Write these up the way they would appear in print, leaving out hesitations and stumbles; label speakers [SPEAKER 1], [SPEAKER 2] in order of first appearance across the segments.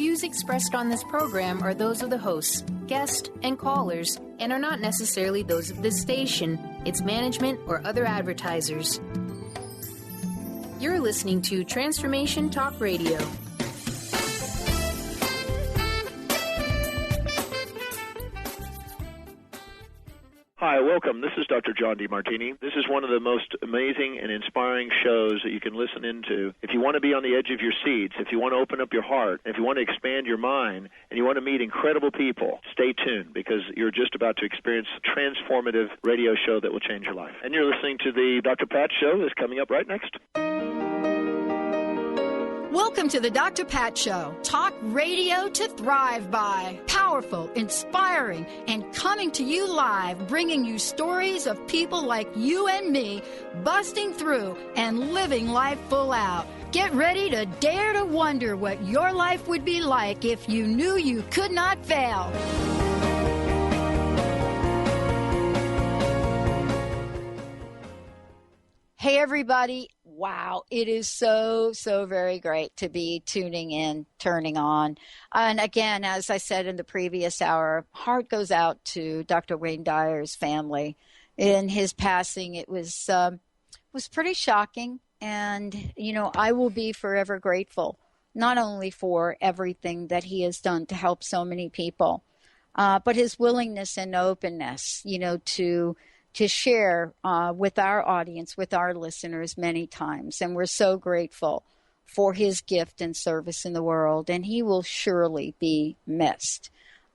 [SPEAKER 1] views expressed on this program are those of the hosts, guests, and callers, and are not necessarily those of this station, its management, or other advertisers. You're listening to Transformation Talk Radio.
[SPEAKER 2] Hi, welcome. This is Dr. John DeMartini. This is one of the most amazing and inspiring shows that you can listen into. If you want to be on the edge of your seats, if you want to open up your heart, if you want to expand your mind, and you want to meet incredible people, stay tuned because you're just about to experience a transformative radio show that will change your life. And you're listening to the Dr. Pat Show that's coming up right next.
[SPEAKER 3] Welcome to the Dr. Pat Show. Talk radio to thrive by. Powerful, inspiring, and coming to you live, bringing you stories of people like you and me busting through and living life full out. Get ready to dare to wonder what your life would be like if you knew you could not fail. Hey, everybody. Wow, it is so very great to be tuning in, turning on. And again, as I said in the previous hour, heart goes out to Dr. Wayne Dyer's family. In his passing, it was pretty shocking. And, you know, I will be forever grateful, not only for everything that he has done to help so many people, but his willingness and openness, you know, to share with our audience, with our listeners many times. And we're so grateful for his gift and service in the world. And he will surely be missed.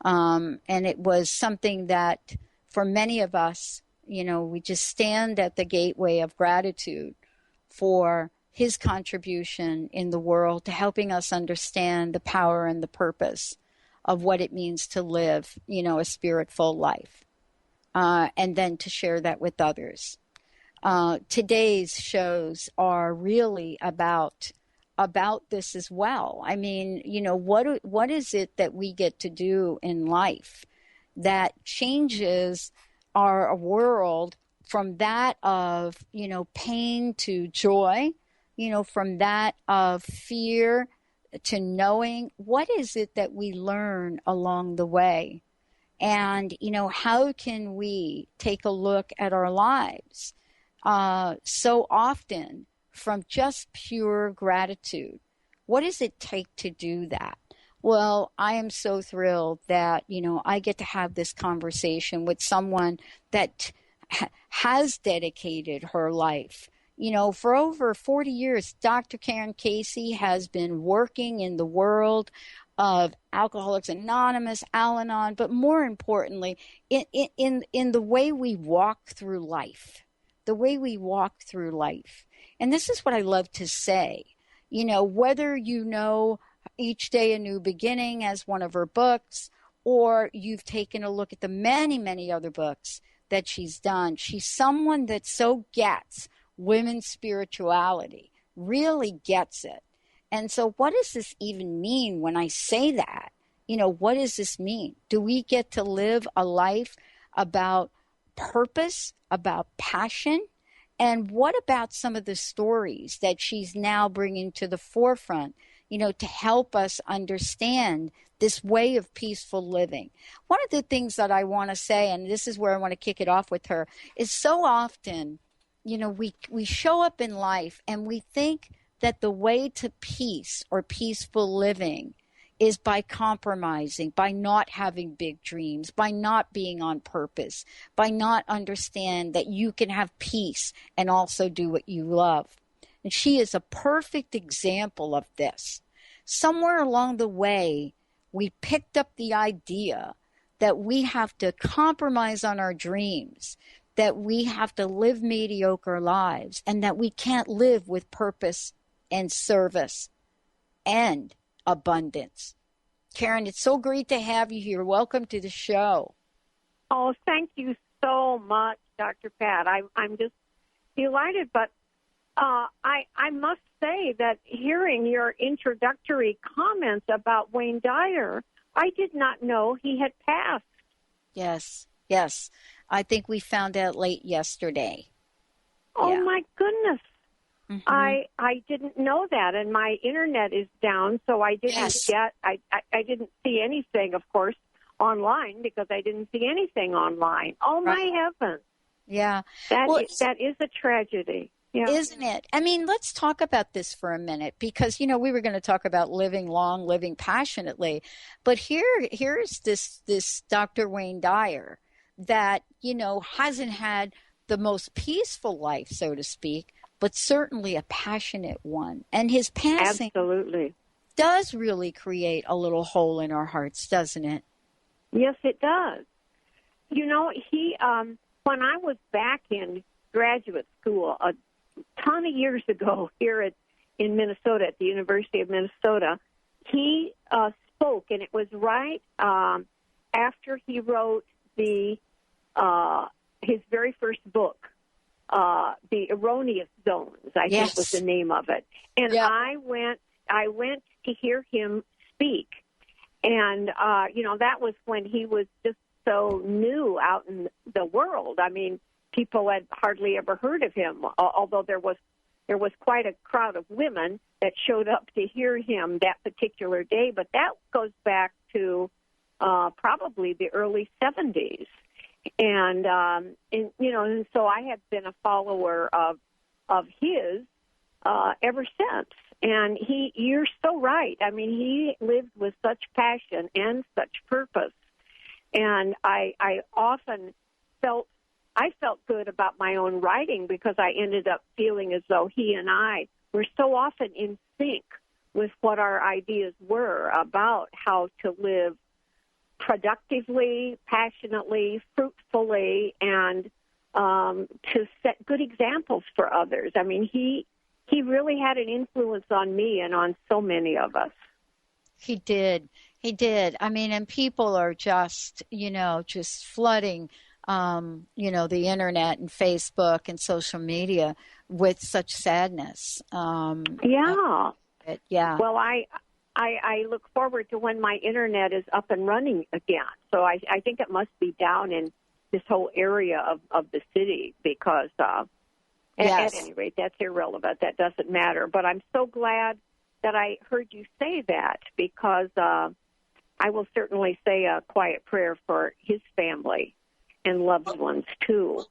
[SPEAKER 3] And it was something that for many of us, you know, we just stand at the gateway of gratitude for his contribution in the world to helping us understand the power and the purpose of what it means to live, you know, a spirit-full life. And then to share that with others. Today's shows are really about this as well. I mean, you know, what is it that we get to do in life that changes our world from that of, you know, pain to joy, you know, from that of fear to knowing? What is it that we learn along the way? And, you know, how can we take a look at our lives so often from just pure gratitude? What does it take to do that? Well, I am so thrilled that, you know, I get to have this conversation with someone that has dedicated her life. You know, for over 40 years, Dr. Karen Casey has been working in the world of Alcoholics Anonymous, Al-Anon, but more importantly, in the way we walk through life, And this is what I love to say. You know, whether you know Each Day a New Beginning as one of her books, or you've taken a look at the many, many other books that she's done, she's someone that so gets women's spirituality, really gets it. And so what does this even mean when I say that? You know, what does this mean? Do we get to live a life about purpose, about passion? And what about some of the stories that she's now bringing to the forefront, you know, to help us understand this way of peaceful living? One of the things that I want to say, and this is where I want to kick it off with her, is so often, you know, we show up in life and we think that the way to peace or peaceful living is by compromising, by not having big dreams, by not being on purpose, by not understand that you can have peace and also do what you love. And she is a perfect example of this. Somewhere along the way, we picked up the idea that we have to compromise on our dreams, that we have to live mediocre lives, and that we can't live with purpose and service and abundance. Karen, it's so great to have you here. Welcome to the show.
[SPEAKER 4] Oh, thank you so much, Dr. Pat. I'm just delighted, but I must say that hearing your introductory comments about Wayne Dyer, I did not know he had passed.
[SPEAKER 3] Yes. I think we found out late yesterday.
[SPEAKER 4] Oh, yeah. My goodness.
[SPEAKER 3] Mm-hmm.
[SPEAKER 4] I didn't know that, and my internet is down, so I didn't get. I didn't see anything, of course, online because I didn't see anything online. Oh my heavens!
[SPEAKER 3] Yeah,
[SPEAKER 4] that is a tragedy. Yeah.
[SPEAKER 3] Isn't it? I mean, let's talk about this for a minute because, we were going to talk about living long, living passionately. But here's this Dr. Wayne Dyer that, hasn't had the most peaceful life, so to speak, but certainly a passionate one. And his passing
[SPEAKER 4] absolutely
[SPEAKER 3] does really create a little hole in our hearts, doesn't it?
[SPEAKER 4] Yes, it does. He, when I was back in graduate school, a ton of years ago here in Minnesota at the University of Minnesota, he spoke, and it was right after he wrote his very first book, The Erroneous Zones, I think was the name of it. And I went to hear him speak, and that was when he was just so new out in the world. I mean, people had hardly ever heard of him, although there was quite a crowd of women that showed up to hear him that particular day. But that goes back to probably the early 70s. And so I have been a follower of his ever since. And you're so right. I mean, he lived with such passion and such purpose. And I often felt good about my own writing because I ended up feeling as though he and I were so often in sync with what our ideas were about how to live productively, passionately, fruitfully, and to set good examples for others. I mean, he really had an influence on me and on so many of us.
[SPEAKER 3] He did. I mean, and people are just flooding the internet and Facebook and social media with such sadness.
[SPEAKER 4] Yeah. Well, I look forward to when my internet is up and running again. So I think it must be down in this whole area of the city because at any rate, that's irrelevant. That doesn't matter. But I'm so glad that I heard you say that because I will certainly say a quiet prayer for his family and loved ones too.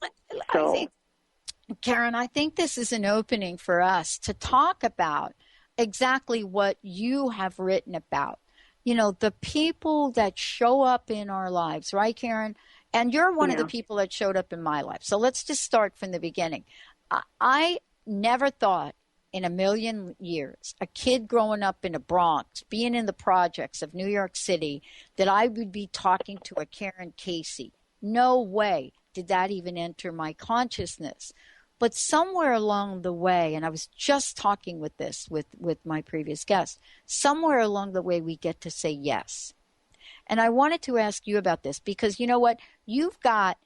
[SPEAKER 3] Karen, I think this is an opening for us to talk about exactly what you have written about. The people that show up in our lives, right, Karen? And you're one of the people that showed up in my life. So let's just start from the beginning. I never thought in a million years, a kid growing up in the Bronx, being in the projects of New York City, that I would be talking to a Karen Casey. No way did that even enter my consciousness. But somewhere along the way, and I was just talking with my previous guest, somewhere along the way we get to say yes. And I wanted to ask you about this because you know what? You've got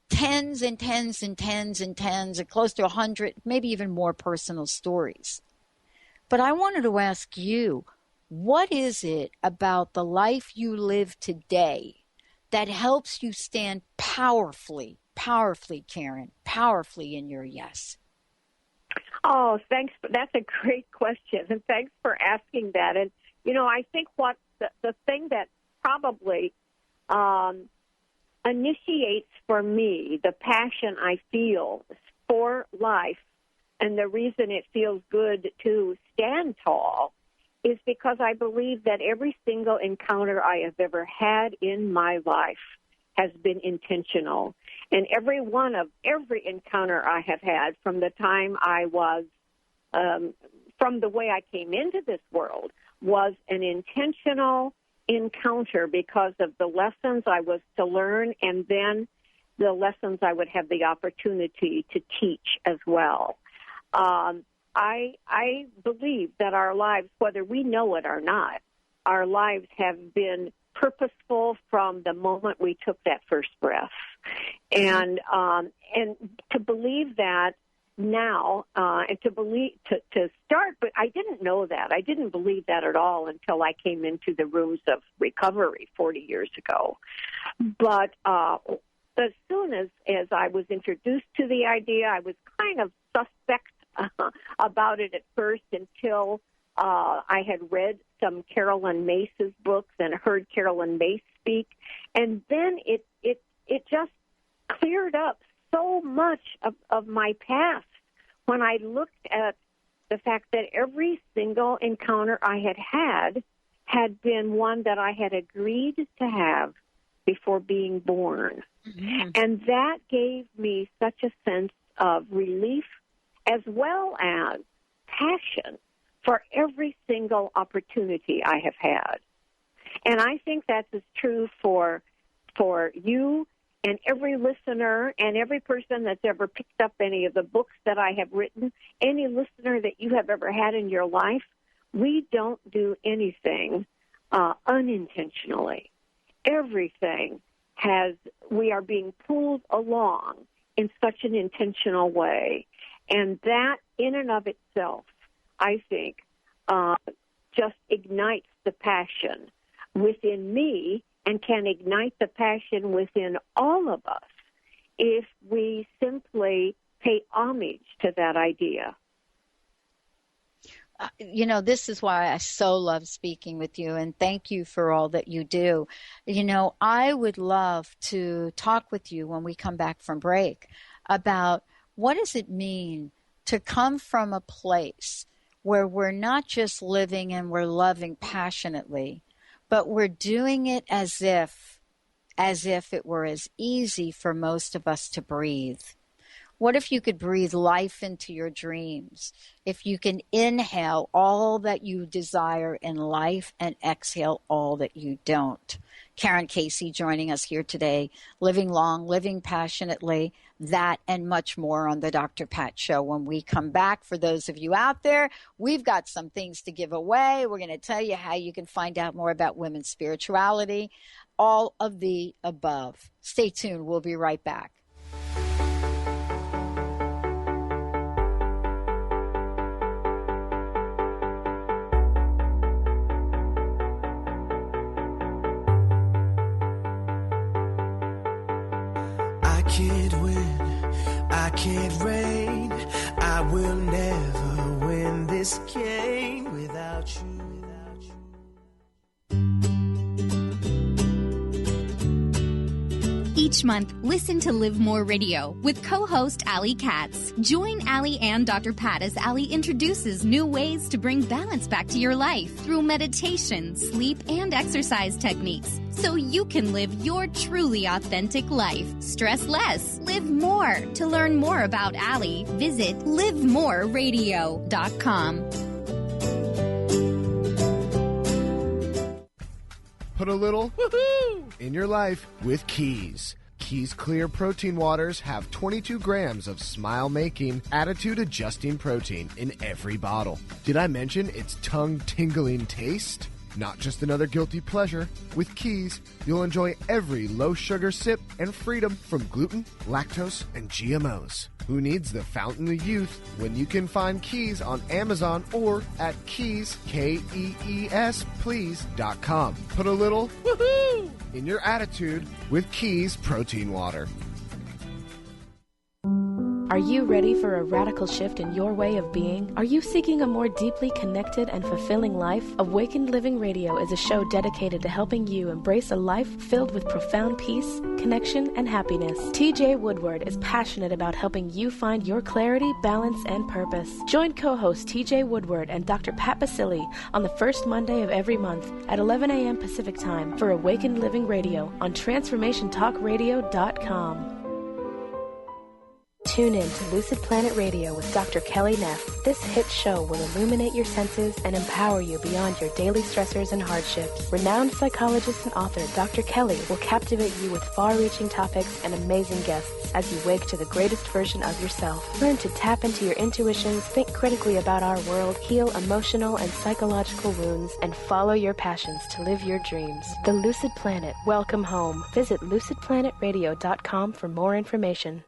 [SPEAKER 3] tens and tens and tens and tens and close to 100, maybe even more personal stories. But I wanted to ask you, what is it about the life you live today that helps you stand powerfully, Karen, powerfully in your yes?
[SPEAKER 4] Oh, thanks. That's a great question, and thanks for asking that. And, I think what the thing that probably initiates for me the passion I feel for life and the reason it feels good to stand tall is because I believe that every single encounter I have ever had in my life has been intentional. And every encounter I have had from the time I was, from the way I came into this world, was an intentional encounter because of the lessons I was to learn and then the lessons I would have the opportunity to teach as well. I believe that our lives, whether we know it or not, our lives have been purposeful from the moment we took that first breath. And to believe that now, and to start, but I didn't know that. I didn't believe that at all until I came into the rooms of recovery 40 years ago. But as soon as I was introduced to the idea, I was kind of suspect about it at first until I had read some Carolyn Mace's books and heard Carolyn Mace speak, and then it just cleared up so much of my past when I looked at the fact that every single encounter I had been one that I had agreed to have before being born. Mm-hmm. And that gave me such a sense of relief as well as passion for every single opportunity I have had. And I think that's as true for you and every listener and every person that's ever picked up any of the books that I have written, any listener that you have ever had in your life. We don't do anything unintentionally. Everything we are being pulled along in such an intentional way. And that in and of itself, I think, just ignites the passion within me and can ignite the passion within all of us if we simply pay homage to that idea.
[SPEAKER 3] This is why I so love speaking with you, and thank you for all that you do. I would love to talk with you when we come back from break about what does it mean to come from a place where we're not just living and we're loving passionately, but we're doing it as if it were as easy for most of us to breathe. What if you could breathe life into your dreams? If you can inhale all that you desire in life and exhale all that you don't. Karen Casey joining us here today, living long, living passionately, that and much more on the Dr. Pat Show. When we come back, for those of you out there, we've got some things to give away. We're going to tell you how you can find out more about women's spirituality, all of the above. Stay tuned. We'll be right back.
[SPEAKER 5] I can't reign. I will never win this game without you.
[SPEAKER 6] Each month, listen to Live More Radio with co-host Allie Katz. Join Allie and Dr. Pat as Allie introduces new ways to bring balance back to your life through meditation, sleep, and exercise techniques, so you can live your truly authentic life. Stress less, live more. To learn more about Allie, visit livemoreradio.com.
[SPEAKER 7] Put a little woohoo in your life with Keys. Keys Clear Protein Waters have 22 grams of smile-making, attitude-adjusting protein in every bottle. Did I mention its tongue-tingling taste? Not just another guilty pleasure. With Keys, you'll enjoy every low-sugar sip and freedom from gluten, lactose, and GMOs. Who needs the fountain of youth when you can find Keys on Amazon or at Keys, Kees, please.com. Put a little woohoo in your attitude with Keys Protein Water.
[SPEAKER 8] Are you ready for a radical shift in your way of being? Are you seeking a more deeply connected and fulfilling life? Awakened Living Radio is a show dedicated to helping you embrace a life filled with profound peace, connection, and happiness. TJ Woodward is passionate about helping you find your clarity, balance, and purpose. Join co-host TJ Woodward and Dr. Pat Basili on the first Monday of every month at 11 a.m. Pacific Time for Awakened Living Radio on TransformationTalkRadio.com. Tune in to Lucid Planet Radio with Dr. Kelly Neff. This hit show will illuminate your senses and empower you beyond your daily stressors and hardships. Renowned psychologist and author Dr. Kelly will captivate you with far-reaching topics and amazing guests as you wake to the greatest version of yourself. Learn to tap into your intuitions, think critically about our world, heal emotional and psychological wounds, and follow your passions to live your dreams. The Lucid Planet. Welcome home. Visit lucidplanetradio.com for more information.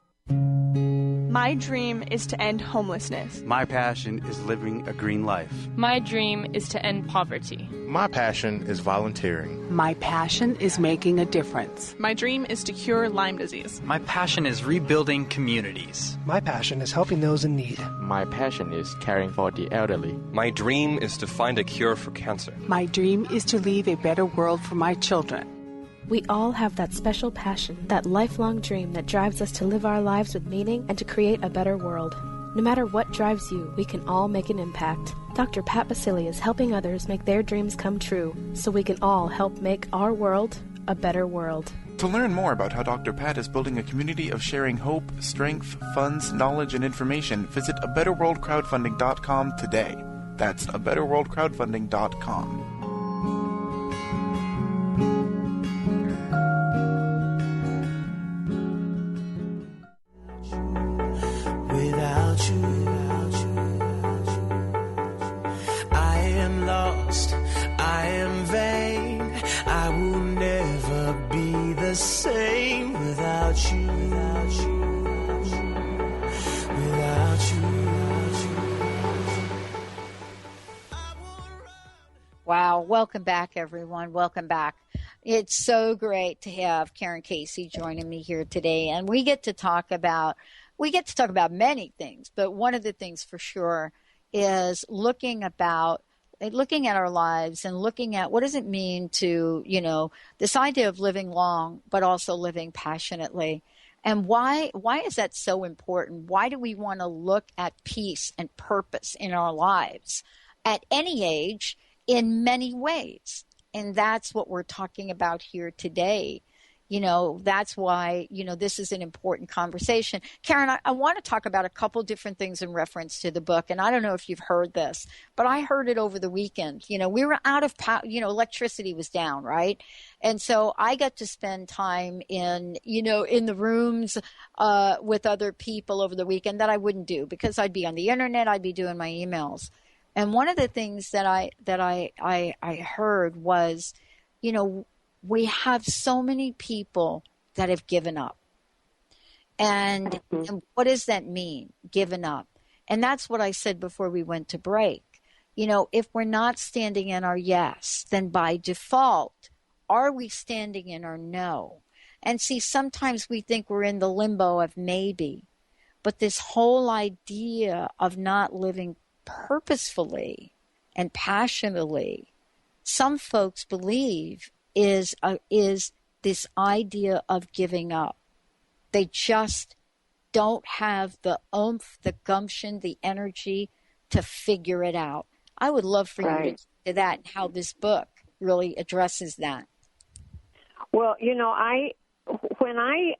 [SPEAKER 9] My dream is to end homelessness.
[SPEAKER 10] My passion is living a green life.
[SPEAKER 11] My dream is to end poverty.
[SPEAKER 12] My passion is volunteering.
[SPEAKER 13] My passion is making a difference.
[SPEAKER 9] My dream is to cure Lyme disease.
[SPEAKER 14] My passion is rebuilding communities.
[SPEAKER 15] My passion is helping those in need.
[SPEAKER 16] My passion is caring for the elderly.
[SPEAKER 17] My dream is to find a cure for cancer.
[SPEAKER 13] My dream is to leave a better world for my children.
[SPEAKER 8] We all have that special passion, that lifelong dream that drives us to live our lives with meaning and to create a better world. No matter what drives you, we can all make an impact. Dr. Pat Baccili is helping others make their dreams come true, so we can all help make our world a better world.
[SPEAKER 18] To learn more about how Dr. Pat is building a community of sharing hope, strength, funds, knowledge, and information, visit abetterworldcrowdfunding.com today. That's abetterworldcrowdfunding.com.
[SPEAKER 5] Without you, I am lost, I am vain, I will never be the same without you, without you.
[SPEAKER 3] Wow, welcome back, everyone. Welcome back. It's so great to have Karen Casey joining me here today, and we get to talk about many things, but one of the things for sure is looking at our lives and looking at what does it mean to, this idea of living long, but also living passionately. And why is that so important? Why do we want to look at peace and purpose in our lives at any age in many ways? And that's what we're talking about here today. That's why, this is an important conversation. Karen, I want to talk about a couple different things in reference to the book. And I don't know if you've heard this, but I heard it over the weekend. We were out of power, electricity was down, right? And so I got to spend time in the rooms with other people over the weekend that I wouldn't do because I'd be on the internet, I'd be doing my emails. And one of the things that I heard was, we have so many people that have given up. And what does that mean, given up? And that's what I said before we went to break. If we're not standing in our yes, then by default, are we standing in our no? And see, sometimes we think we're in the limbo of maybe. But this whole idea of not living purposefully and passionately, some folks believe is this idea of giving up. They just don't have the oomph, the gumption, the energy to figure it out. I would love for you to get to that and how this book really addresses that.
[SPEAKER 4] Well, when I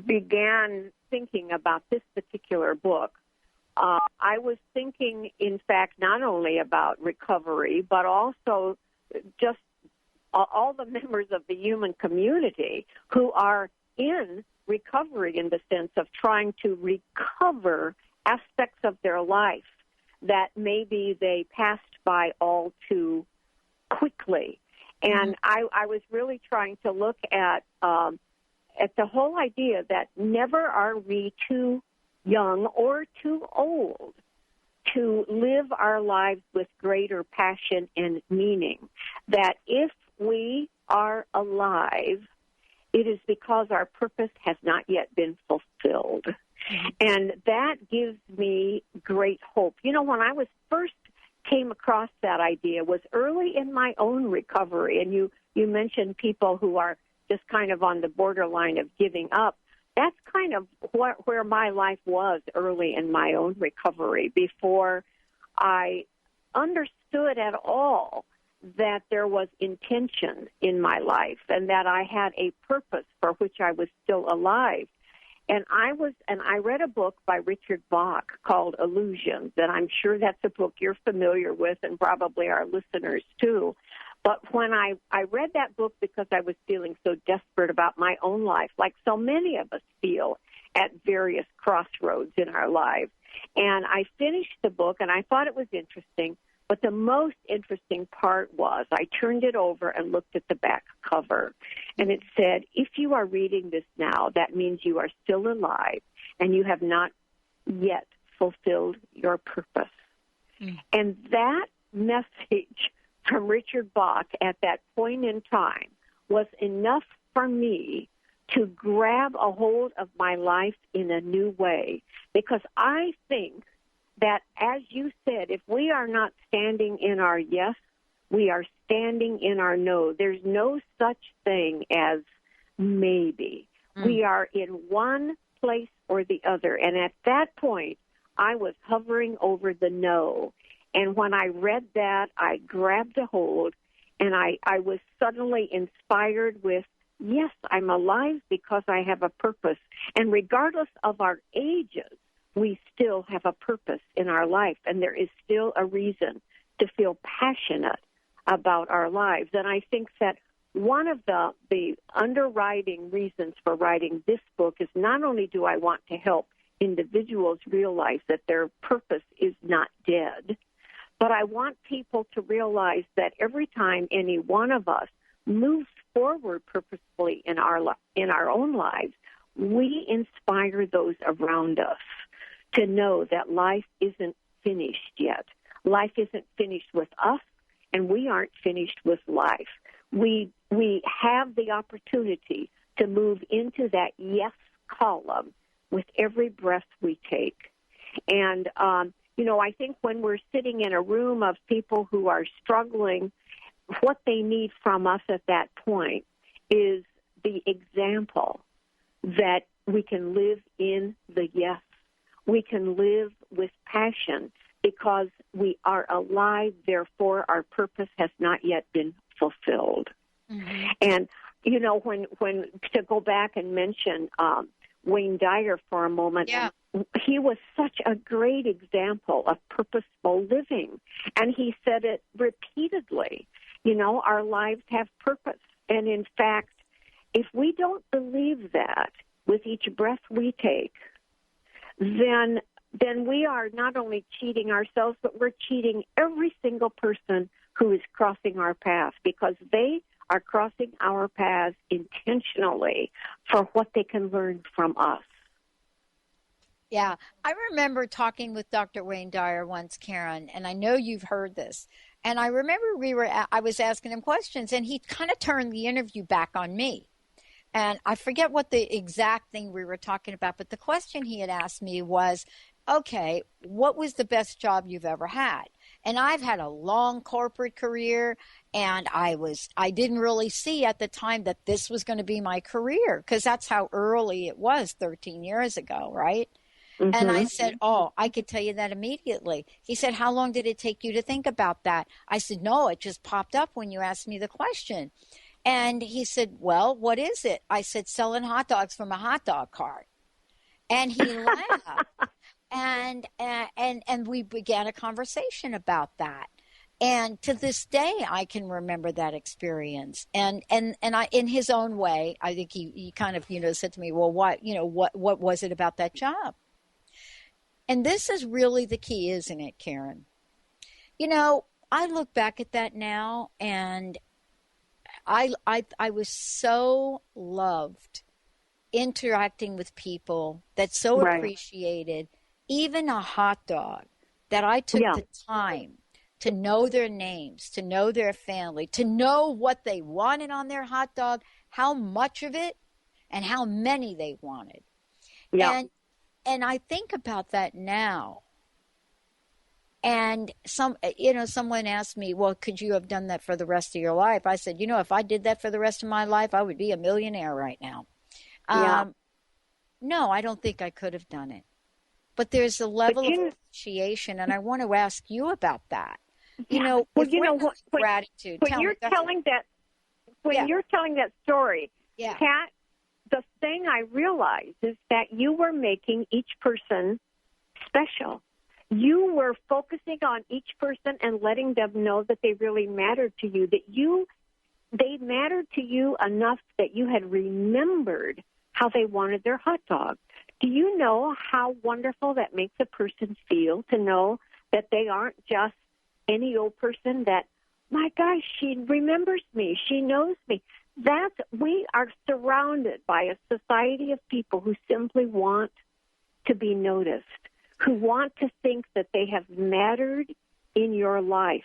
[SPEAKER 4] began thinking about this particular book, I was thinking, in fact, not only about recovery, but also just all the members of the human community who are in recovery in the sense of trying to recover aspects of their life that maybe they passed by all too quickly. And I was really trying to look at the whole idea that never are we too young or too old to live our lives with greater passion and meaning. That if we are alive, it is because our purpose has not yet been fulfilled. And that gives me great hope. When I was first came across that idea was early in my own recovery. And you mentioned people who are just kind of on the borderline of giving up. That's kind of where my life was early in my own recovery, before I understood at all that there was intention in my life and that I had a purpose for which I was still alive. And I read a book by Richard Bach called Illusions, and I'm sure that's a book you're familiar with and probably our listeners too. But when I read that book because I was feeling so desperate about my own life, like so many of us feel at various crossroads in our lives. And I finished the book, and I thought it was interesting But the most interesting part was I turned it over and looked at the back cover, and it said, if you are reading this now, that means you are still alive and you have not yet fulfilled your purpose. And that message from Richard Bach at that point in time was enough for me to grab a hold of my life in a new way, because I think that, as you said, if we are not standing in our yes, we are standing in our no. There's no such thing as maybe. We are in one place or the other. And at that point, I was hovering over the no. And when I read that, I grabbed a hold, and I was suddenly inspired with, yes, I'm alive because I have a purpose. And regardless of our ages, we still have a purpose in our life, and there is still a reason to feel passionate about our lives. And I think that one of the underwriting reasons for writing this book is not only do I want to help individuals realize that their purpose is not dead, but I want people to realize that every time any one of us moves forward purposefully in our own lives, we inspire those around us to know that life isn't finished yet. Life isn't finished with us, and we aren't finished with life. We have the opportunity to move into that yes column with every breath we take. And, I think when we're sitting in a room of people who are struggling, what they need from us at that point is the example that we can live in the yes. We can live with passion because we are alive, therefore our purpose has not yet been fulfilled. Mm-hmm. And, when to go back and mention Wayne Dyer for a moment, he was such a great example of purposeful living. And he said it repeatedly, our lives have purpose. And in fact, if we don't believe that with each breath we take, then we are not only cheating ourselves, but we're cheating every single person who is crossing our path, because they are crossing our paths intentionally for what they can learn from us.
[SPEAKER 3] Yeah, I remember talking with Dr. Wayne Dyer once, Karen, and I know you've heard this. And I remember I was asking him questions, and he kind of turned the interview back on me. And I forget what the exact thing we were talking about, but the question he had asked me was, okay, what was the best job you've ever had? And I've had a long corporate career, and I didn't really see at the time that this was going to be my career, because that's how early it was 13 years ago, right? Mm-hmm. And I said, I could tell you that immediately. He said, how long did it take you to think about that? I said, no, it just popped up when you asked me the question. And he said, well, what is it? I said, selling hot dogs from a hot dog cart. And he laughed. And we began a conversation about that. And to this day, I can remember that experience. And I, in his own way, I think he kind of, said to me, well, what was it about that job? And this is really the key, isn't it, Karen? I look back at that now, and I was so loved interacting with people that so appreciated even a hot dog, that I took the time to know their names, to know their family, to know what they wanted on their hot dog, how much of it, and how many they wanted. Yeah. And I think about that now. And someone asked me, well, could you have done that for the rest of your life? I said, if I did that for the rest of my life, I would be a millionaire right now. No, I don't think I could have done it. But there's a level of appreciation, and I want to ask you about that. Gratitude.
[SPEAKER 4] When you're telling that story, Pat, the thing I realized is that you were making each person special. You were focusing on each person and letting them know that they really mattered to you, they mattered to you enough that you had remembered how they wanted their hot dog. Do you know how wonderful that makes a person feel to know that they aren't just any old person that, my gosh, she remembers me, she knows me. We are surrounded by a society of people who simply want to be noticed, who want to think that they have mattered in your life,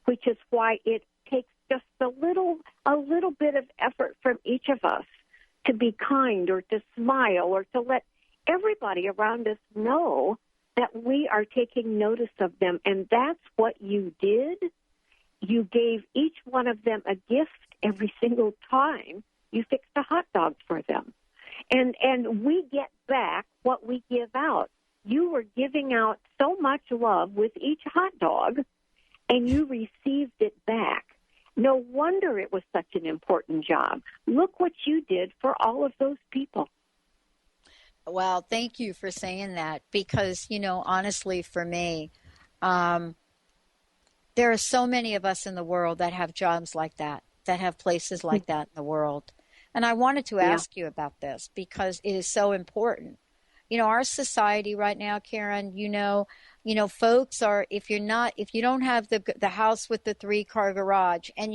[SPEAKER 4] which is why it takes just a little bit of effort from each of us to be kind or to smile or to let everybody around us know that we are taking notice of them. And that's what you did. You gave each one of them a gift every single time you fixed a hot dog for them. And we get back what we give out. You were giving out so much love with each hot dog, and you received it back. No wonder it was such an important job. Look what you did for all of those people.
[SPEAKER 3] Well, thank you for saying that, because, honestly, for me, there are so many of us in the world that have jobs like that have places like that in the world. And I wanted to ask you about this because it is so important. Our society right now, Karen, folks are, if you don't have the house with the 3-car garage, and,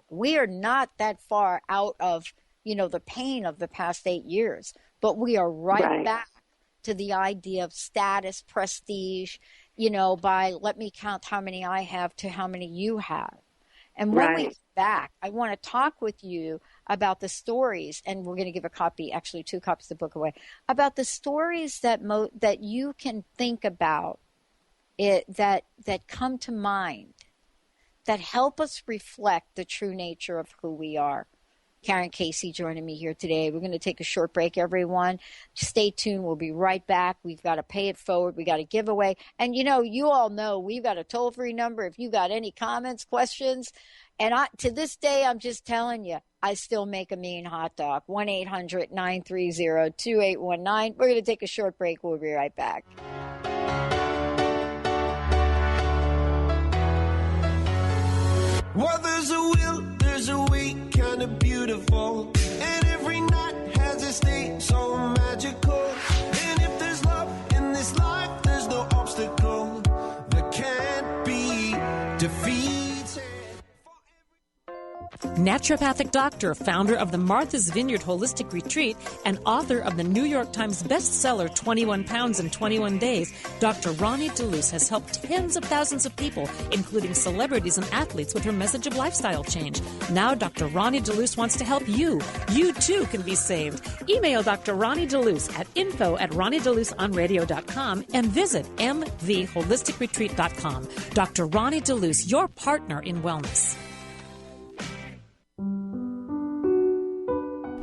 [SPEAKER 3] we are not that far out of, the pain of the past 8 years, but we are right back to the idea of status, prestige, by let me count how many I have to how many you have. And when we get back, I want to talk with you about the stories, and we're going to give a copy, actually 2 copies of the book away, about the stories that you can think about that come to mind, that help us reflect the true nature of who we are. Karen Casey joining me here today. We're going to take a short break, everyone. Stay tuned. We'll be right back. We've got to pay it forward. We got a giveaway. And, you all know we've got a toll-free number if you got any comments, questions. And to this day, I'm just telling you, I still make a mean hot dog. 1-800-930-2819. We're going to take a short break. We'll be right back.
[SPEAKER 5] Well, there's a will, there's a way, kind of beautiful. And every night has a state so magical. And if there's love in this life, there's no obstacle that can't be defeated.
[SPEAKER 19] Naturopathic doctor, founder of the Martha's Vineyard Holistic Retreat, and author of the New York Times bestseller 21 Pounds in 21 Days, Dr. Ronnie DeLuce has helped tens of thousands of people, including celebrities and athletes, with her message of lifestyle change. Now Dr. Ronnie DeLuce wants to help you. You too can be saved. Email Dr. Ronnie DeLuce at info@RonnieDeLuceOnRadio.com and visit mtheholisticretreat.com. Dr. Ronnie DeLuce, your partner in wellness.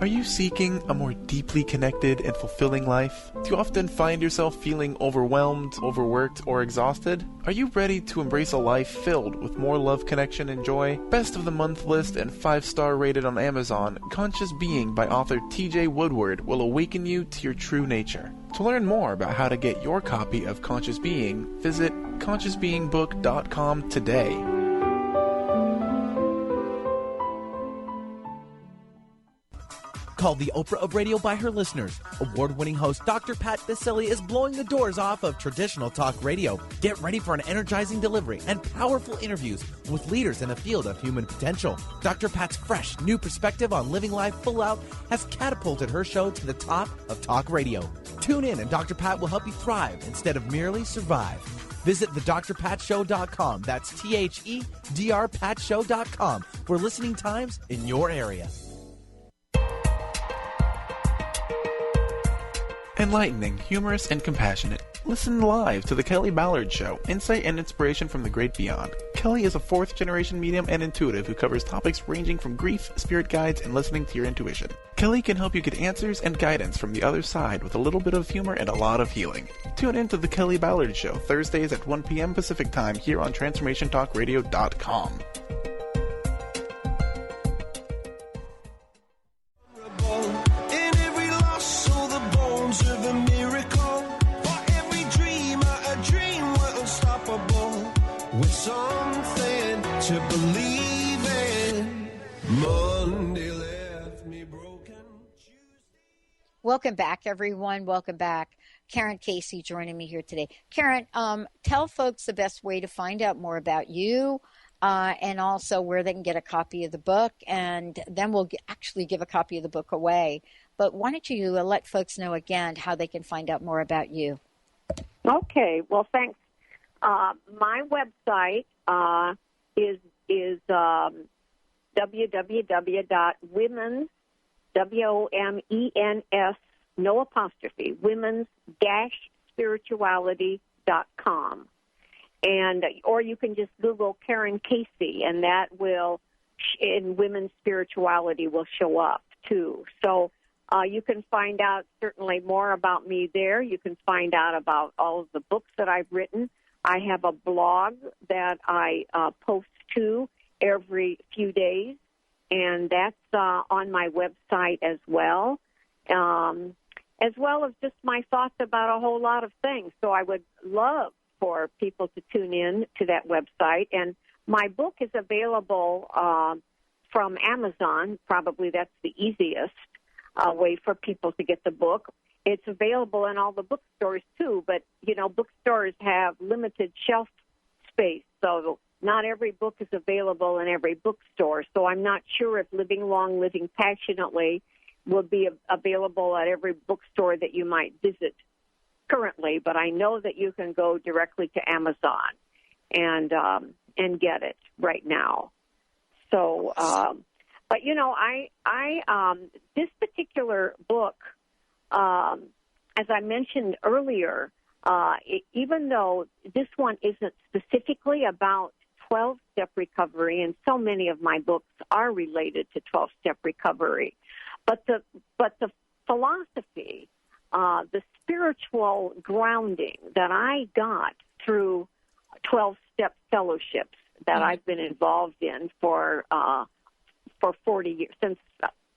[SPEAKER 18] Are you seeking a more deeply connected and fulfilling life? Do you often find yourself feeling overwhelmed, overworked, or exhausted? Are you ready to embrace a life filled with more love, connection, and joy? Best of the month list and 5-star rated on Amazon, Conscious Being by author T.J. Woodward will awaken you to your true nature. To learn more about how to get your copy of Conscious Being, visit ConsciousBeingBook.com today.
[SPEAKER 20] Called the Oprah of radio by her listeners, award-winning host Dr. Pat Baccili is blowing the doors off of traditional talk radio. Get ready for an energizing delivery and powerful interviews with leaders in the field of human potential. Dr. Pat's fresh, new perspective on living life full out has catapulted her show to the top of talk radio. Tune in and Dr. Pat will help you thrive instead of merely survive. Visit thedrpatshow.com. That's THEDRPatShow.com for listening times in your area.
[SPEAKER 18] Enlightening, humorous, and compassionate. Listen live to The Kelly Ballard Show, insight and inspiration from the great beyond. Kelly is a 4th-generation medium and intuitive who covers topics ranging from grief, spirit guides, and listening to your intuition. Kelly can help you get answers and guidance from the other side with a little bit of humor and a lot of healing. Tune in to The Kelly Ballard Show, Thursdays at 1 p.m. Pacific Time here on TransformationTalkRadio.com.
[SPEAKER 5] Of a miracle, for every dreamer, a dream were unstoppable, with something to believe in. Monday left me broken.
[SPEAKER 3] Welcome back, everyone. Welcome back. Karen Casey joining me here today. Karen, tell folks the best way to find out more about you and also where they can get a copy of the book, and then we'll actually give a copy of the book away. But why don't you let folks know again how they can find out more about you?
[SPEAKER 4] Okay. Well, thanks. My website is www.womens, WOMENS, no apostrophe, womens-spirituality.com. And, or you can just Google Karen Casey, and that will, in women's spirituality, will show up too. So you can find out certainly more about me there. You can find out about all of the books that I've written. I have a blog that I post to every few days, and that's on my website as well as just my thoughts about a whole lot of things. So I would love for people to tune in to that website. And my book is available from Amazon. Probably that's the easiest way for people to get the book. It's available in all the bookstores, too, but, bookstores have limited shelf space, so not every book is available in every bookstore. So I'm not sure if Living Long, Living Passionately will be available at every bookstore that you might visit currently, but I know that you can go directly to Amazon and get it right now. So, but this particular book, as I mentioned earlier, even though this one isn't specifically about 12-step recovery, and so many of my books are related to 12-step recovery, but the philosophy, the spiritual grounding that I got through 12-step fellowships that I've been involved in for 40 years, since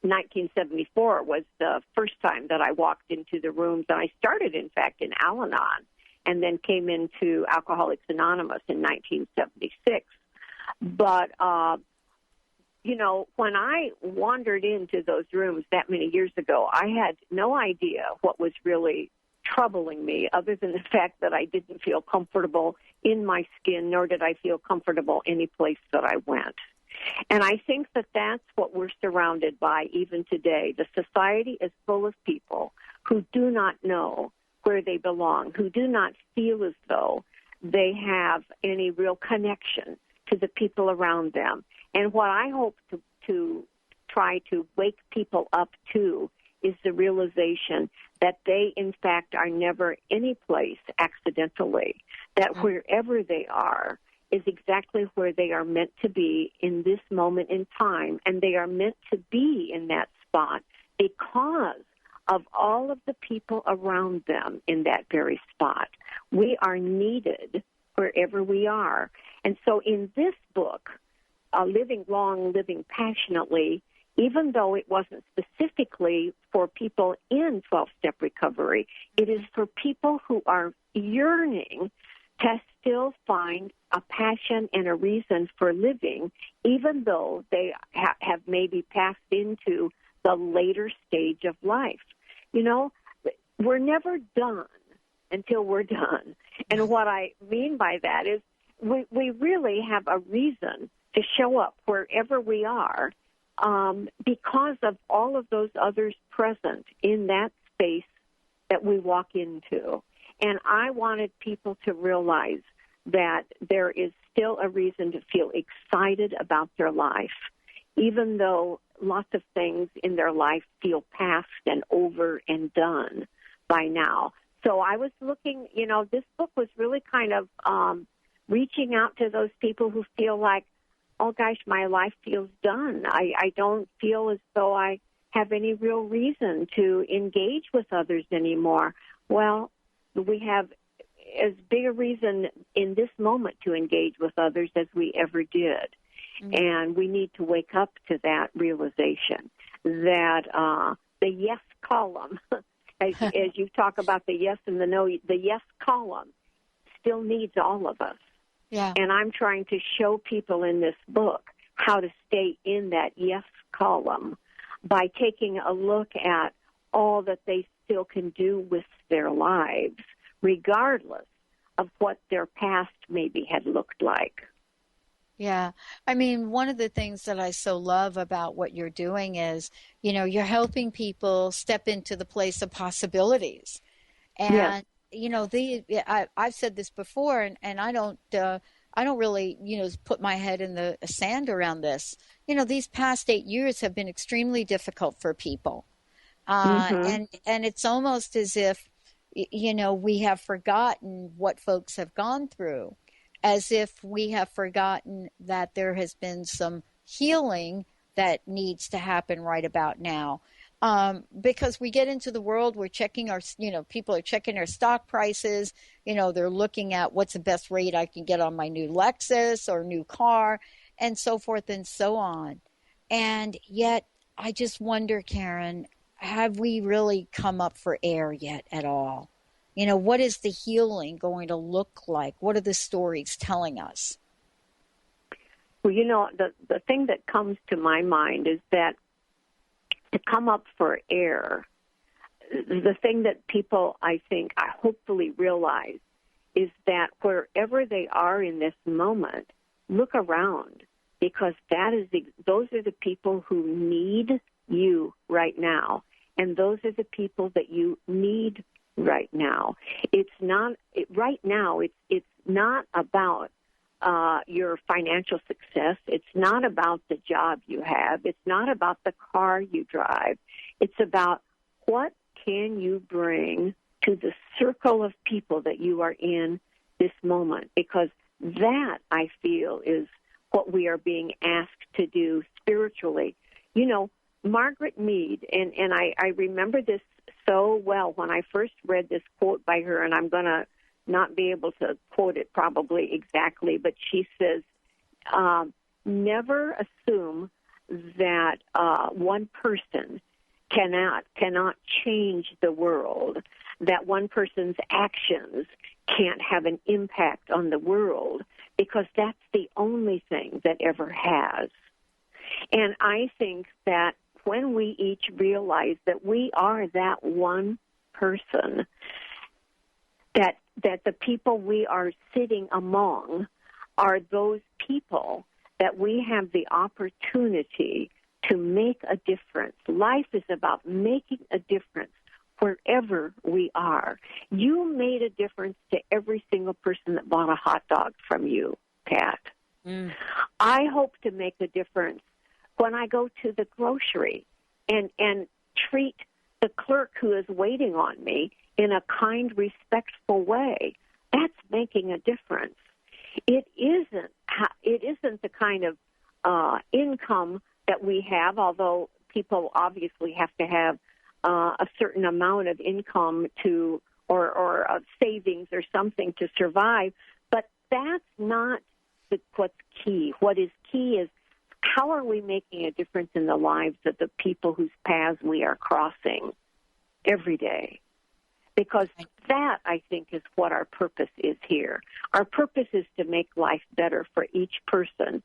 [SPEAKER 4] 1974 was the first time that I walked into the rooms. And I started, in fact, in Al-Anon and then came into Alcoholics Anonymous in 1976. But, when I wandered into those rooms that many years ago, I had no idea what was really troubling me other than the fact that I didn't feel comfortable in my skin, nor did I feel comfortable any place that I went. And I think that that's what we're surrounded by even today. The society is full of people who do not know where they belong, who do not feel as though they have any real connection to the people around them. And what I hope to try to wake people up to is the realization that they, in fact, are never any place accidentally, that wherever they are is exactly where they are meant to be in this moment in time, and they are meant to be in that spot because of all of the people around them in that very spot. We are needed wherever we are. And so in this book, Living Long, Living Passionately, even though it wasn't specifically for people in 12-step recovery, it is for people who are yearning to still find a passion and a reason for living, even though they have maybe passed into the later stage of life. We're never done until we're done. And what I mean by that is we really have a reason to show up wherever we are because of all of those others present in that space that we walk into. And I wanted people to realize that there is still a reason to feel excited about their life, even though lots of things in their life feel past and over and done by now. So I was looking, this book was really kind of reaching out to those people who feel like, oh, gosh, my life feels done. I don't feel as though I have any real reason to engage with others anymore. Well, we have as big a reason in this moment to engage with others as we ever did. Mm-hmm. And we need to wake up to that realization that the yes column, as you talk about the yes and the no, the yes column still needs all of us.
[SPEAKER 3] Yeah.
[SPEAKER 4] And I'm trying to show people in this book how to stay in that yes column by taking a look at all that they still can do with their lives, regardless of what their past maybe had looked like.
[SPEAKER 3] Yeah. I mean, one of the things that I so love about what you're doing is, you're helping people step into the place of possibilities. And, yes. I've said this before, and I don't really, put my head in the sand around this. These past 8 years have been extremely difficult for people. And it's almost as if, we have forgotten what folks have gone through, as if we have forgotten that there has been some healing that needs to happen right about now. Because we get into the world, we're checking people are checking their stock prices. They're looking at what's the best rate I can get on my new Lexus or new car, and so forth and so on. And yet, I just wonder, Karen, have we really come up for air yet at all? What is the healing going to look like? What are the stories telling us?
[SPEAKER 4] Well, the thing that comes to my mind is that to come up for air, the thing that people, I hopefully realize is that wherever they are in this moment, look around, because those are the people who need you right now, and those are the people that you need right now. It's not about your financial success. It's not about the job you have. It's not about the car you drive. It's about what can you bring to the circle of people that you are in this moment, because that, I feel, is what we are being asked to do spiritually. Margaret Mead, and I remember this so well when I first read this quote by her, and I'm going to not be able to quote it probably exactly, but she says, never assume that one person cannot change the world, that one person's actions can't have an impact on the world, because that's the only thing that ever has. And I think that when we each realize that we are that one person, that the people we are sitting among are those people that we have the opportunity to make a difference. Life is about making a difference wherever we are. You made a difference to every single person that bought a hot dog from you, Pat. I hope to make a difference when I go to the grocery and treat the clerk who is waiting on me in a kind, respectful way. That's making a difference. It isn't the kind of income that we have, although people obviously have to have a certain amount of income to or of savings or something to survive. But that's not what's key. What is key is, how are we making a difference in the lives of the people whose paths we are crossing every day? Because that, I think, is what our purpose is here. Our purpose is to make life better for each person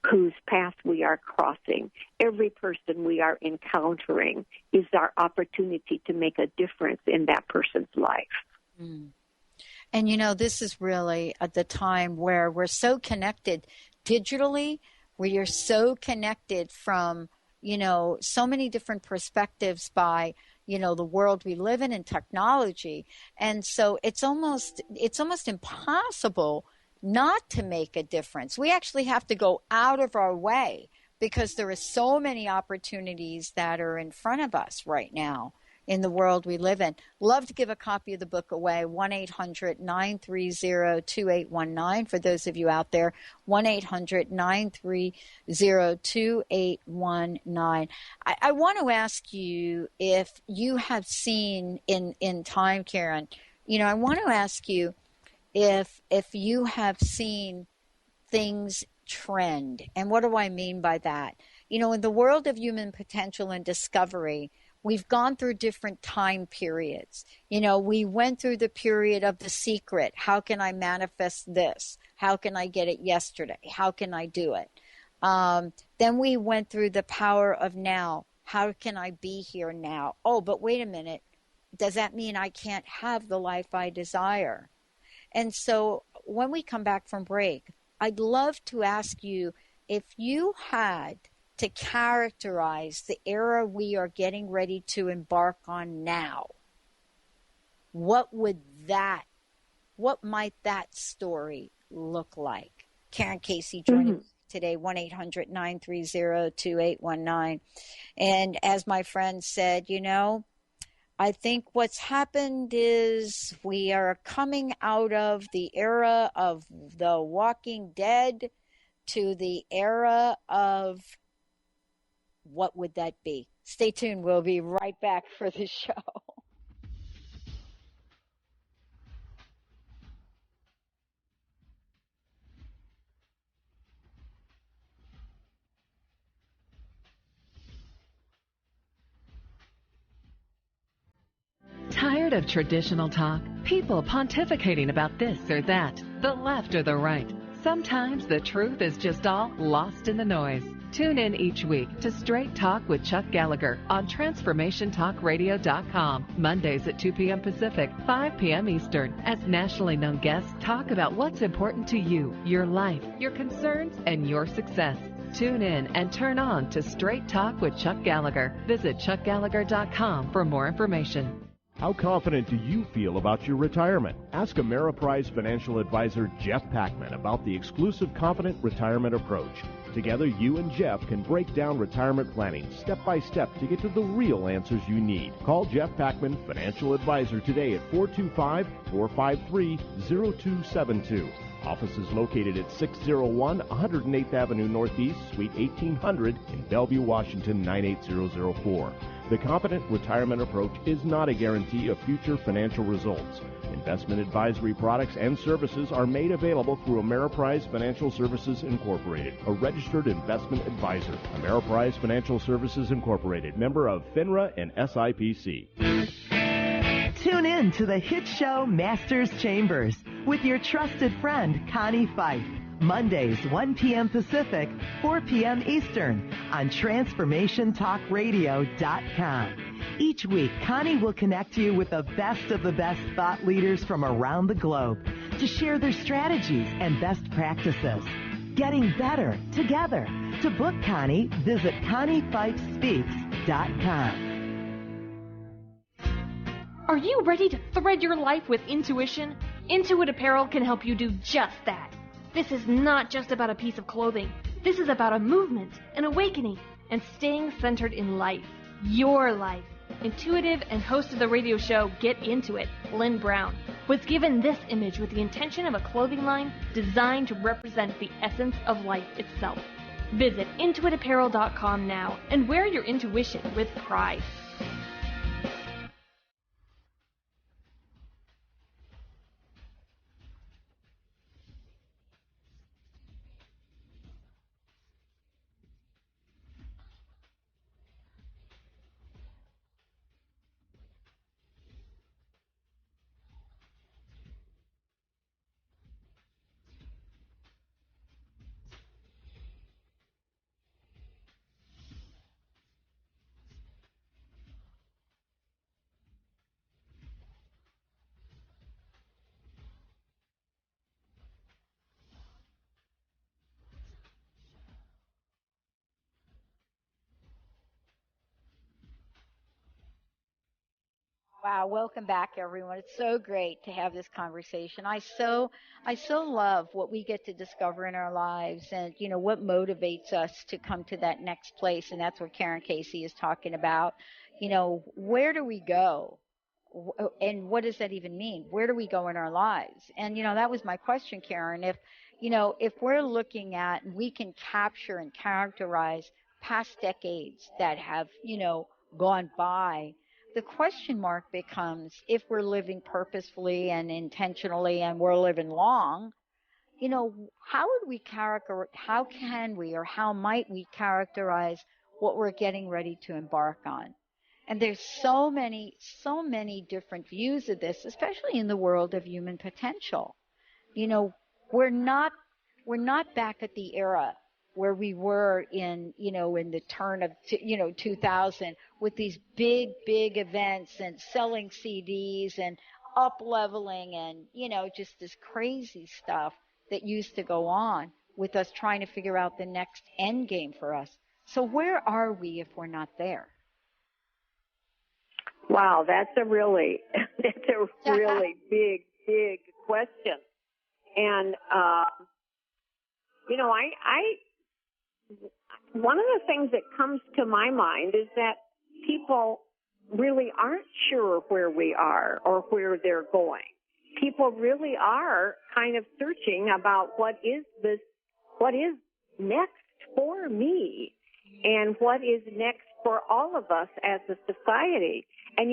[SPEAKER 4] whose path we are crossing. Every person we are encountering is our opportunity to make a difference in that person's life.
[SPEAKER 3] And, this is really at the time where we're so connected digitally, where you're so connected from, so many different perspectives by, the world we live in and technology. And so it's almost impossible not to make a difference. We actually have to go out of our way because there are so many opportunities that are in front of us right now in the world we live in. Love to give a copy of the book away, 1-800-930-2819 for those of you out there, 1-800-930-2819. I want to ask you if you have seen in time, Karen, I want to ask you if you have seen things trend. And what do I mean by that? In the world of human potential and discovery, we've gone through different time periods. We went through the period of The Secret. How can I manifest this? How can I get it yesterday? How can I do it? Then we went through the power of now. How can I be here now? Oh, but wait a minute. does that mean I can't have the life I desire? And so when we come back from break, I'd love to ask you, if you had to characterize the era we are getting ready to embark on now, what might that story look like? Karen Casey joining today, 1-800-930-2819. And as my friend said, I think what's happened is we are coming out of the era of The Walking Dead to the era of what would that be? Stay tuned. We'll be right back for the show.
[SPEAKER 21] Tired of traditional talk? People pontificating about this or that, the left or the right. Sometimes the truth is just all lost in the noise. Tune in each week to Straight Talk with Chuck Gallagher on TransformationTalkRadio.com, Mondays at 2 p.m. Pacific, 5 p.m. Eastern, as nationally known guests talk about what's important to you, your life, your concerns, and your success. Tune in and turn on to Straight Talk with Chuck Gallagher. Visit ChuckGallagher.com for more information.
[SPEAKER 22] How confident do you feel about your retirement? Ask Ameriprise financial advisor Jeff Packman about the exclusive Confident Retirement Approach. Together, you and Jeff can break down retirement planning step by step to get to the real answers you need. Call Jeff Packman, financial advisor, today at 425-453-0272. Office is located at 601 108th Avenue Northeast, Suite 1800 in Bellevue, Washington, 98004. The Confident Retirement Approach is not a guarantee of future financial results. Investment advisory products and services are made available through Ameriprise Financial Services Incorporated, a registered investment advisor. Ameriprise Financial Services Incorporated, member of FINRA and SIPC.
[SPEAKER 23] Tune in to the hit show Masters Chambers with your trusted friend Connie Fife. Mondays, 1 p.m. Pacific, 4 p.m. Eastern on TransformationTalkRadio.com. Each week, Connie will connect you with the best of the best thought leaders from around the globe to share their strategies and best practices. Getting better together. To book Connie, visit ConnieFifeSpeaks.com.
[SPEAKER 24] Are you ready to thread your life with intuition? Intuit Apparel can help you do just that. This is not just about a piece of clothing. This is about a movement, an awakening, and staying centered in life. Your life. Intuitive and host of the radio show Get Into It, Lynn Brown, was given this image with the intention of a clothing line designed to represent the essence of life itself. Visit intuitapparel.com now and wear your intuition with pride.
[SPEAKER 3] Wow, welcome back, everyone. It's so great to have this conversation. I so love what we get to discover in our lives, and what motivates us to come to that next place, and that's what Karen Casey is talking about. Where do we go, and what does that even mean? Where do we go in our lives? And that was my question, Karen. If we're looking at, and we can capture and characterize past decades that have gone by. The question mark becomes, if we're living purposefully and intentionally and we're living long, how might we characterize what we're getting ready to embark on? And there's so many different views of this, especially in the world of human potential. We're not back at the era where we were in, in the turn of, 2000 with these big events and selling CDs and up leveling and, just this crazy stuff that used to go on with us trying to figure out the next end game for us. So where are we if we're not there?
[SPEAKER 4] Wow, that's a really big question. And, one of the things that comes to my mind is that people really aren't sure where we are or where they're going. People really are kind of searching about what is next for me and what is next for all of us as a society. And,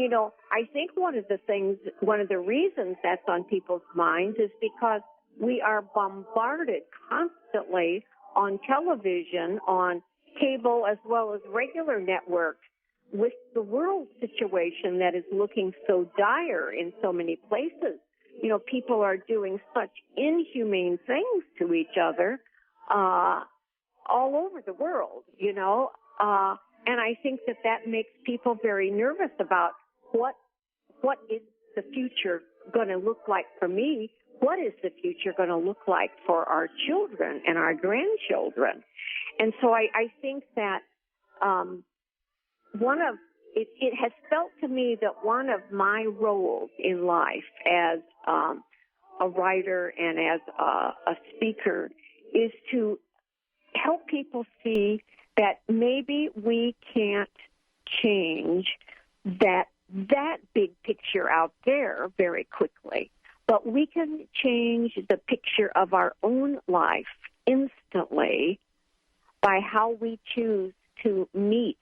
[SPEAKER 4] I think one of the reasons that's on people's minds is because we are bombarded constantly on television, on cable, as well as regular networks with the world situation that is looking so dire in so many places. People are doing such inhumane things to each other all over the world, and I think that makes people very nervous about what is the future going to look like for me? What is the future going to look like for our children and our grandchildren? And so I think that it has felt to me that one of my roles in life as a writer and as a speaker is to help people see that maybe we can't change that big picture out there very quickly, but we can change the picture of our own life instantly by how we choose to meet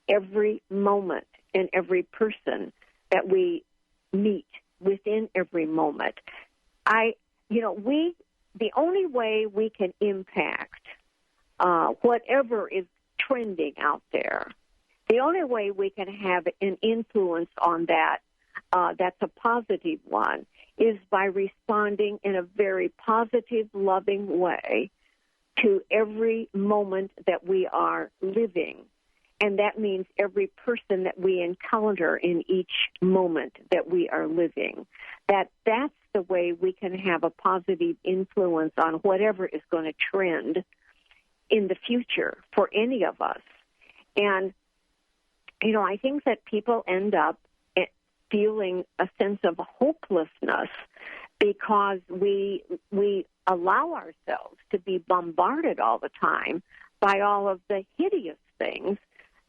[SPEAKER 4] every moment and every person that we meet within every moment. The only way we can impact whatever is trending out there, the only way we can have an influence on that that's a positive one is by responding in a very positive, loving way to every moment that we are living. And that means every person that we encounter in each moment that we are living. That's the way we can have a positive influence on whatever is going to trend in the future for any of us. And, I think that people end up feeling a sense of hopelessness because we allow ourselves to be bombarded all the time by all of the hideous things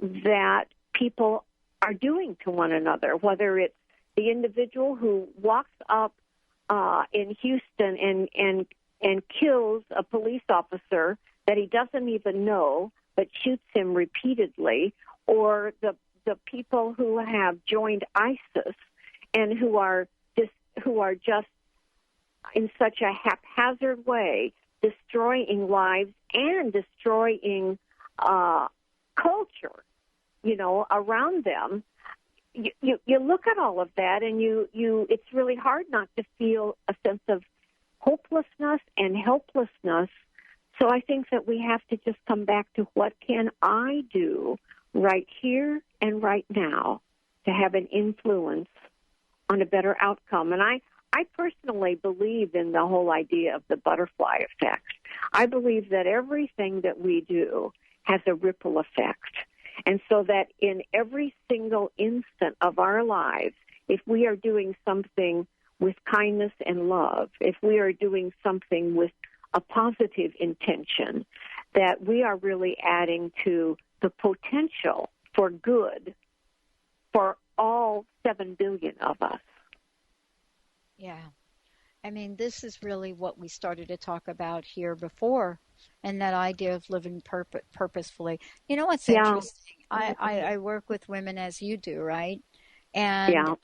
[SPEAKER 4] that people are doing to one another, whether it's the individual who walks up in Houston and kills a police officer that he doesn't even know but shoots him repeatedly, or the people who have joined ISIS and who are just in such a haphazard way destroying lives and destroying culture, around them. You look at all of that, and it's really hard not to feel a sense of hopelessness and helplessness. So I think that we have to just come back to what can I do right here and right now to have an influence on a better outcome. And I personally believe in the whole idea of the butterfly effect. I believe that everything that we do has a ripple effect. And so that in every single instant of our lives, if we are doing something with kindness and love, if we are doing something with a positive intention, that we are really adding to the potential for good for all 7 billion of us.
[SPEAKER 3] Yeah. I mean, this is really what we started to talk about here before, and that idea of living purposefully. You know what's interesting? I work with women as you do, right? And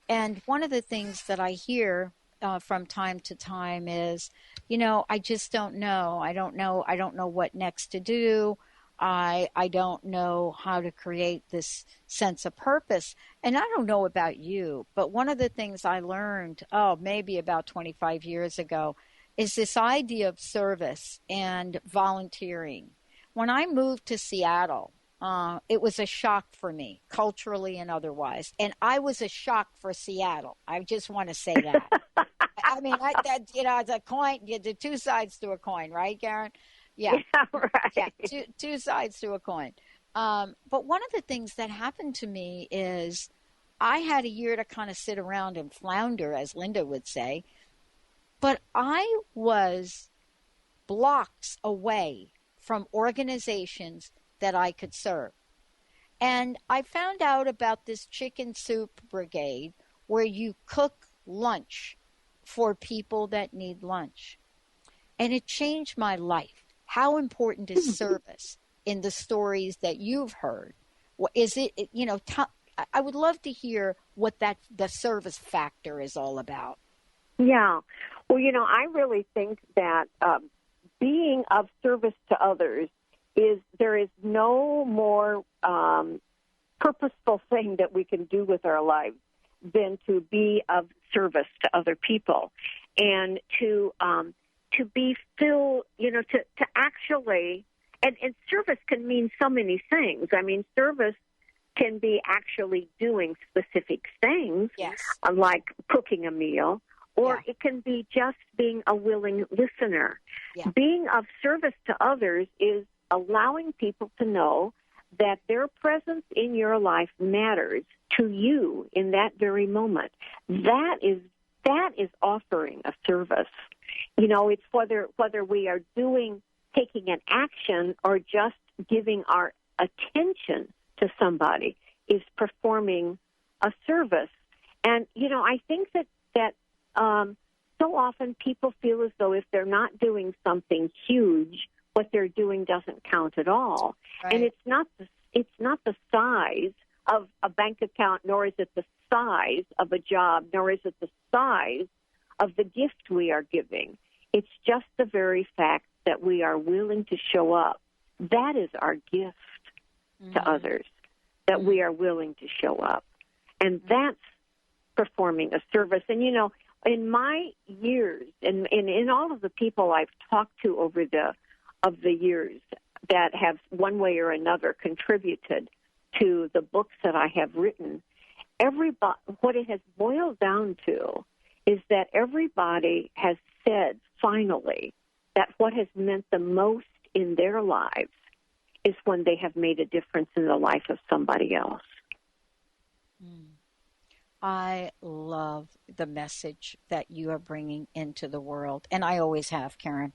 [SPEAKER 3] and one of the things that I hear from time to time is, I just don't know. I don't know what next to do. I don't know how to create this sense of purpose. And I don't know about you, but one of the things I learned, maybe about 25 years ago, is this idea of service and volunteering. When I moved to Seattle, it was a shock for me, culturally and otherwise. And I was a shock for Seattle. I just want to say that. I mean, it's a coin, the two sides to a coin, right, Karen? Yeah,
[SPEAKER 4] right.
[SPEAKER 3] Yeah, two sides to a coin. But one of the things that happened to me is I had a year to kind of sit around and flounder, as Linda would say. But I was blocks away from organizations that I could serve. And I found out about this chicken soup brigade where you cook lunch for people that need lunch. And it changed my life. How important is service in the stories that you've heard? Is it, I would love to hear what the service factor is all about.
[SPEAKER 4] Yeah. Well, I really think that being of service to others there is no more purposeful thing that we can do with our lives than to be of service to other people, and to be filled, to actually, and service can mean so many things. I mean, service can be actually doing specific things,
[SPEAKER 3] yes,
[SPEAKER 4] like cooking a meal, or it can be just being a willing listener.
[SPEAKER 3] Yeah.
[SPEAKER 4] Being of service to others is allowing people to know that their presence in your life matters to you in that very moment. That is offering a service. It's whether we are taking an action or just giving our attention to somebody is performing a service. And, I think that so often people feel as though if they're not doing something huge, what they're doing doesn't count at all.
[SPEAKER 3] Right.
[SPEAKER 4] And it's not the size of a bank account, nor is it the size of a job, nor is it the size of the gift we are giving. It's just the very fact that we are willing to show up. That is our gift to others, that we are willing to show up. And that's performing a service. And, in my years, and in all of the people I've talked to over the years that have one way or another contributed to the books that I have written, what it has boiled down to is that everybody has said finally that what has meant the most in their lives is when they have made a difference in the life of somebody else.
[SPEAKER 3] I love the message that you are bringing into the world, and I always have, Karen.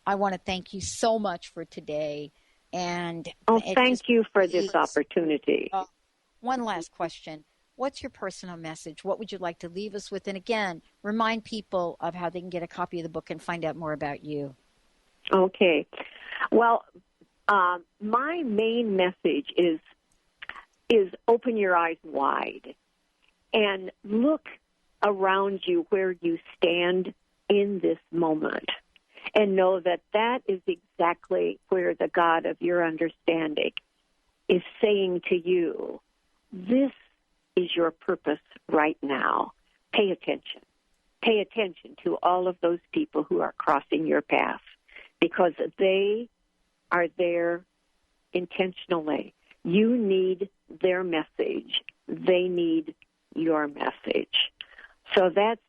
[SPEAKER 3] I want to thank you so much for today. And
[SPEAKER 4] thank you for this opportunity.
[SPEAKER 3] One last question. What's your personal message? What would you like to leave us with? And again, remind people of how they can get a copy of the book and find out more about you.
[SPEAKER 4] Okay. Well, my main message is open your eyes wide and look around you where you stand in this moment, and know that that is exactly where the God of your understanding is saying to you, this is your purpose right now. Pay attention. Pay attention to all of those people who are crossing your path, because they are there intentionally. You need their message. They need your message. So that's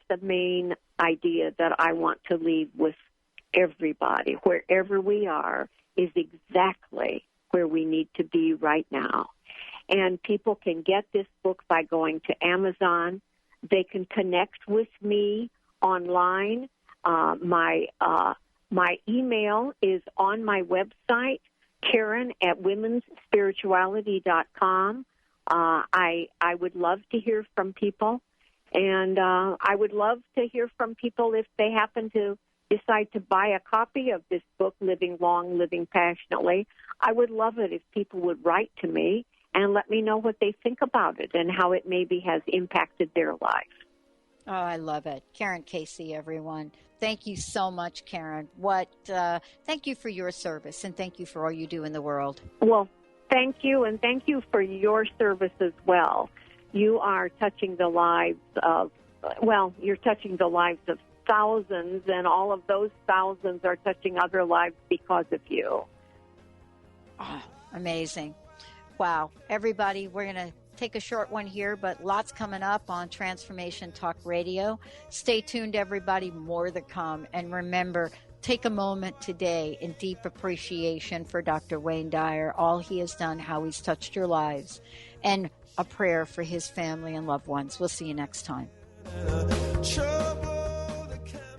[SPEAKER 4] the main idea that I want to leave with everybody. Wherever we are is exactly where we need to be right now. And people can get this book by going to Amazon. They can connect with me online. My email is on my website, Karen@womensspirituality.com. I would love to hear from people. And I would love to hear from people if they happen to decide to buy a copy of this book, Living Long, Living Passionately. I would love it if people would write to me and let me know what they think about it and how it maybe has impacted their life.
[SPEAKER 3] Oh, I love it. Karen Casey, everyone. Thank you so much, Karen. Thank you for your service, and thank you for all you do in the world.
[SPEAKER 4] Well, thank you, and thank you for your service as well. You are touching the lives of thousands, and all of those thousands are touching other lives because of you.
[SPEAKER 3] Oh, amazing. Wow. Everybody, we're going to take a short one here, but lots coming up on Transformation Talk Radio. Stay tuned, everybody. More to come. And remember, take a moment today in deep appreciation for Dr. Wayne Dyer, all he has done, how he's touched your lives, and a prayer for his family and loved ones. We'll see you next time.